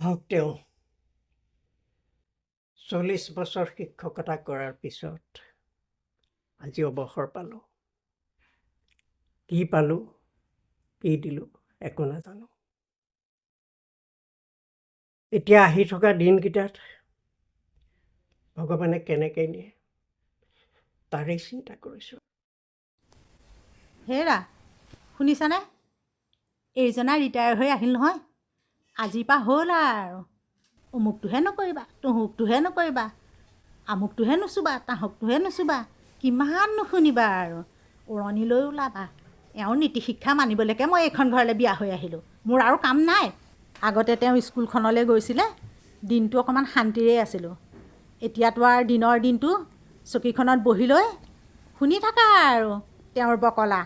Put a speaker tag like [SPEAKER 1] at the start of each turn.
[SPEAKER 1] হওক তেওঁ 40 বছৰ শিক্ষকতা কৰাৰ পিছত আজি অৱসৰ পালোঁ। কি পালোঁ, কি দিলোঁ একো নাজানো। এতিয়া আহি থকা দিনকেইটাত ভগৱানে কেনেকৈ নিয়ে তাৰেই চিন্তা কৰিছোঁ।
[SPEAKER 2] হেৰা শুনিছানে? এইজনা ৰিটায়াৰ হৈ আহিল নহয়। আজিৰ পৰা হ'ল আৰু অমুকটোহে নকৰিবা, তমুকটোহে নকৰিবা, আমুকটোহে নুচুবা, তাহকটোহে নুচুবা, কিমান নুশুনিবা আৰু উৰণিলৈ ওলাবা। এওঁৰ নীতি শিক্ষা মানিবলৈকে মই এইখন ঘৰলৈ বিয়া হৈ আহিলোঁ। মোৰ আৰু কাম নাই। আগতে তেওঁ স্কুলখনলৈ গৈছিলে, দিনটো অকণমান শান্তিৰে আছিলোঁ। এতিয়াতো আৰু দিনৰ দিনটো চকীখনত বহি লৈ শুনি থাকা আৰু তেওঁৰ বকলা।